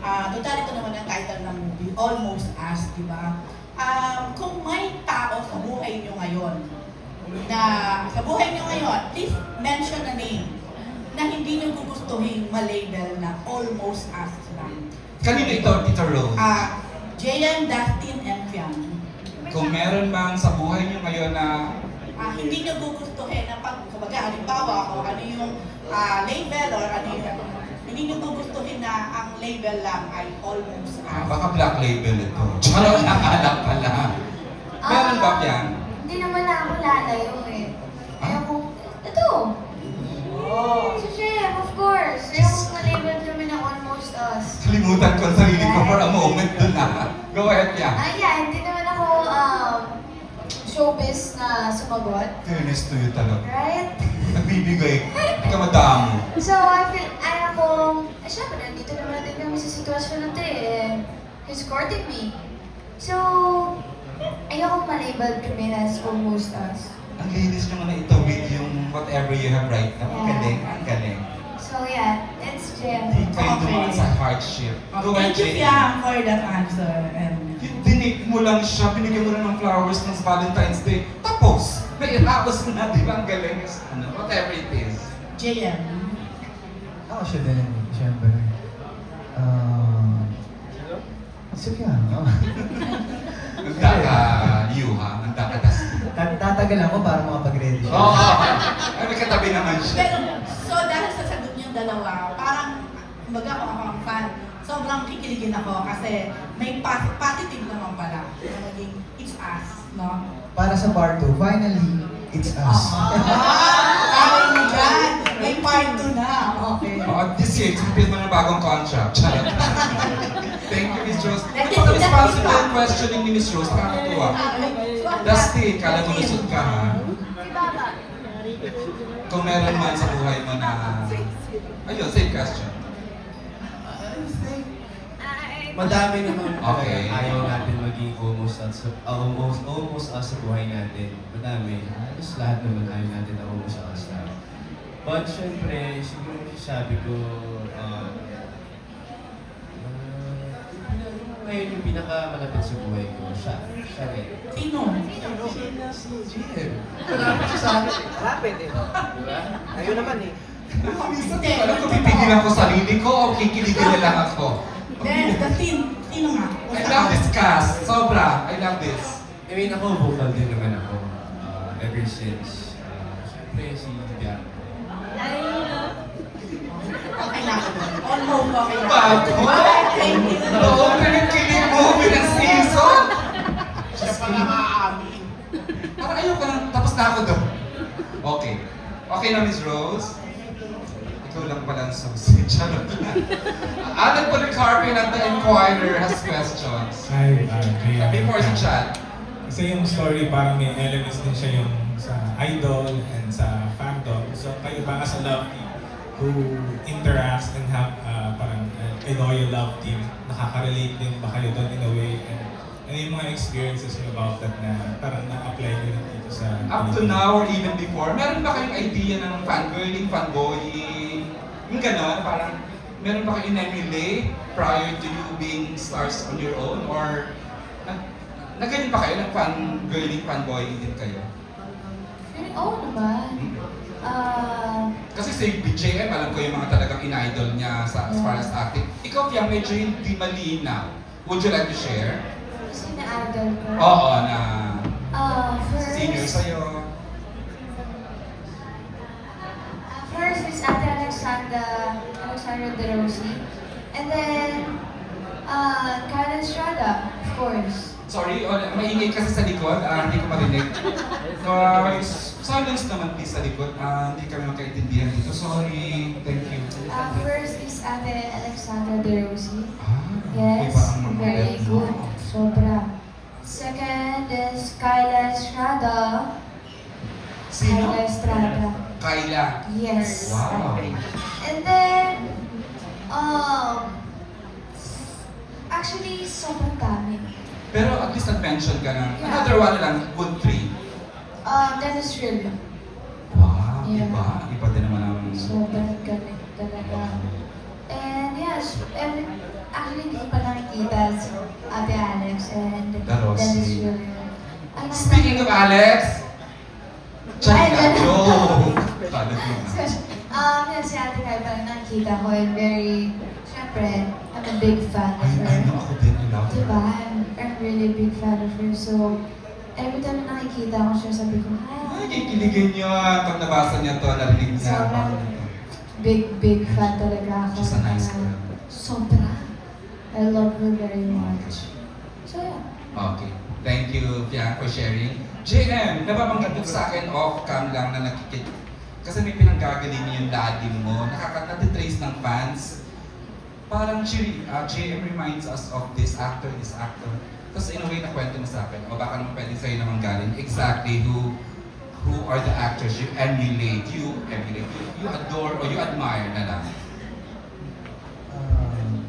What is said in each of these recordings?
total ito naman ang title ng movie, Almost Us, di ba? Kung may tao sa buhay nyo ngayon, please mention a name na hindi nyo gugustuhin ma-label na Almost Us lang. Kanino ito, Tita Rose? JM, Dustin, and Fiam. Kung meron mang sa buhay niyo ngayon na hindi nyo gugustuhin na kumbaga, halimbawa, o ano yung label or ano yung, hindi nyo gugustuhin na ang label lang ay Almost Us. baka black label ito. Charot, nakala pala. Meron ba yan? Hindi naman na ako lalayo eh. Ayoko, ito. Si Jem, of course. Ayoko ma-label kami na Almost Us. Kalimutan ko ang sarili ko for a moment doon na. Go ahead, yeah. Hindi naman ako showbiz na sumagot. Fairness to you talaga. Right? Nagbibigay. Hindi ka madamo. So, I feel, syempre, nandito naman din kami sa sitwasyon na ito eh. He's courting me. So, ayoko ma-label kami as Almost Us. Ang linis naman na ito with yung whatever you have right now. Ang galing, ang galing. So, yeah, it's Jem. Kayo dumaan sa hardship. Go ahead, Thank you, Jane. Fiam, for that answer. And Dinig mo lang siya, binigyan mo lang ng flowers ng Valentine's Day. Tapos, may ilaos na, di ba? Ang galing. Whatever it is. JM. Ako siya din, siyempre. Sofiano. Nagdaka-yuha, nagdaka-dusty. Tatagal ako para makapag-ready siya. Oo! Ay, may katabi naman siya. Pero, so dahil sa sagot niyong dalawa, parang, kumbaga kung ako ang fan, sobrang kikiligin ako kasi may positive naman pala. Na naging, it's us, no? Para sa part 2, finally, it's us. Kawin mo dyan! May part 2 na. Okay. This year, it's mo ng bagong contract. Charot. Thank you, Miss Rose. Ito ang responsible questioning ni Miss Rose. Nakakatuwa. Dusty, kala mo lusot ka, ha? Si Baba. Kung meron man sa buhay mo na... Ayun, same question. Madami naman Okay. ayaw natin maging almost us sa buhay natin. Madami. Halos lahat naman ayaw natin na almost us na. But syempre, siguro sabi ko, ngayon yung pinakamalapit sa buhay ko, siya rin. Sino? Si Jim. Malapit siya sa akin. Rapid eh. Diba? Ayun naman eh. Minsan, alam ko, pipigilan ko sarili ko o kikiligin na lang ako. Then, sino nga? I love this cast. Sobra. I love this. I mean, ako, vocal din naman ako. Ever since, syempre si Bianca. Okay na ako. Almost okay na. Bago? Thank you. Oo, pinagkilig movie ng season. Siya pala maaamin. Parang ayoko na. Tapos na ako doon. Okay. Okay na, Miss Rose? Ikaw lang pala ang susi. Charot lang. Alan Policarpio ng The Inquirer has questions. Hi, Kaya. Before si Chad. Kasi yung story parang may elements din siya yung sa idol and sa fandom. So kayo ba as a love team who interacts and have parang a loyal love team, nakaka-relate din ba kayo doon in a way? And ano yung mga experiences niyo about that na parang na-apply niyo rin dito sa... Up to now or even before, meron ba kayong idea ng fangirling, fanboying? Yung gano'n, parang meron ba kayong in-emulate prior to you being stars on your own? Or nagaling pa kayo ng fangirling, fanboying din kayo? Oo naman. Kasi si BJM, alam ko yung mga talagang in-idol niya sa as far as acting. Ikaw, Fiam, medyo hindi malinaw. Would you like to share? Kasi na-idol ko. Oo, na senior First, sa'yo. first is Ate Alexandra De Rossi. And then, Carla Estrada, of course. Sorry, maingay kasi sa likod, hindi ko marinig. Silence naman please sa likod, hindi kami magkaintindihan dito. Sorry, thank you. First is Ate Alexandra De Rossi. Iba Yes, ang mga very bets. good. Sobra. Second is Kyla Estrada. Sino? Kyla Estrada. Kyla. Yes. Wow. And then, actually, sobrang dami. Pero at least nag-mention ka ng Yeah. another one lang, good three. Dennis Trillo. Wow, Yeah. iba din naman ang... Sobrang galing talaga. And yeah, Actually, hindi ko pa nakikita si Ate Alex and The Rossi. Dennis Julian. Ay, Speaking of Alex, Ay, Chika, ganun. yo! Kalat mo na. Yun, si Ate Kai pa rin nakikita ko and very, syempre, I'm a big fan of I her. know ako din, I love her. Diba? I'm really a big fan of her. So, every time na nakikita ko siya, sabi ko, Ay, hi. kikiligin niyo pag nabasa niya to, narinig niya. Sobrang big fan talaga ako. She's a nice Kaya, girl. Sobra. I love her very much. So, yeah. Okay. Thank you, Fiang, for sharing. JM, nababanggit mo sa akin off-cam lang na nakikita. Kasi may pinanggagaling niyo yung daddy mo. Nakaka-trace ng fans. Parang JM reminds us of this actor. Tapos in a way, nakwento mo sa akin. O baka naman pwede sa'yo naman galing. Exactly who are the actors you emulate, you adore, or you admire na lang.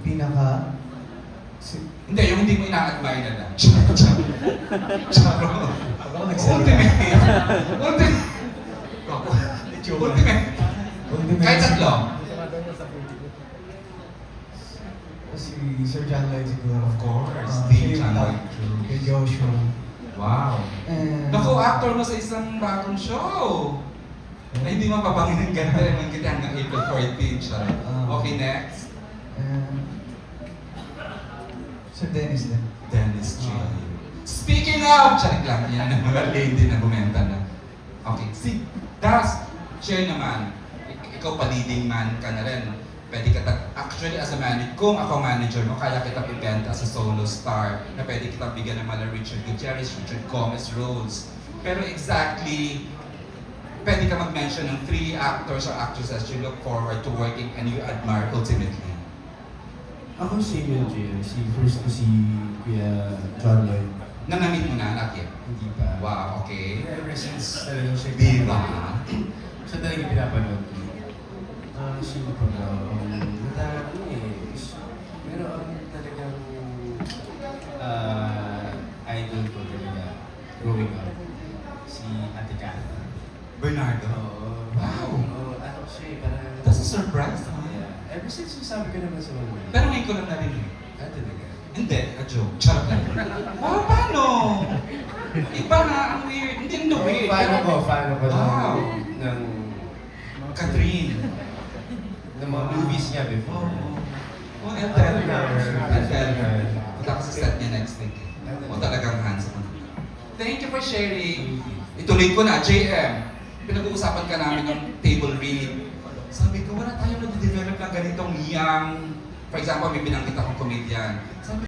Pinaka... Hindi, yung hindi mo ina-admire na lang. Charo. Pag ako nagsalita. Ultimate. Ultimate. Kahit tatlo. Si Sir John Lloyd siguro. Of course, Ah, Dean siya yung John Lloyd top. Cruz. Kay Joshua. Wow. And... Naku-actor mo sa isang bagong show. Na hindi mapapangin ng ganda naman kita hanggang April 14. Charo. Okay, next. And... Sir Dennis din. Dennis J. Speaking of, charik lang, yan ang mga lady na bumenta na. Okay, si Das, share naman, ikaw pa leading man ka na rin. Pwede ka, actually as a manager, kung ako manager mo, kaya kita ibenta as a solo star, na pwede kita bigyan ng mala Richard Gutierrez, Richard Gomez roles. Pero exactly, pwede ka mag-mention ng 3 actors or actresses you look forward to working and you admire ultimately. Ako si JM, first ko si Kuya John Lloyd. Nanamit mo na, not yet. Hindi pa. Wow, okay. Ever since talagang siya Di ba? Siya talagang pinapanood ko. Sino pa ba? Madami eh. Pero ang talagang idol ko talaga growing up, si Ate Kat. Bernardo. Oo. Wow. Oo, ano ko siya eh, parang... That's a surprise, huh? Yeah. Ever since sabi ko naman sa mga Pero ngayon ko lang narinig. Ah, talaga? Hindi, a joke. Charot lang. Wow, paano? Iba nga, ang weird. Hindi na weird. Fan ko Wow. ng Catherine. ng mga movies niya before. Oh, I'll tell her. I'll tell her. Punta ko sa set niya next week. O talagang handsome. Thank you for sharing. Ituloy ko na, JM. Pinag-uusapan ka namin ng table read. Sabi ko, wala tayong nag-develop ng ganitong young. For example, may binanggit akong comedian. Sabi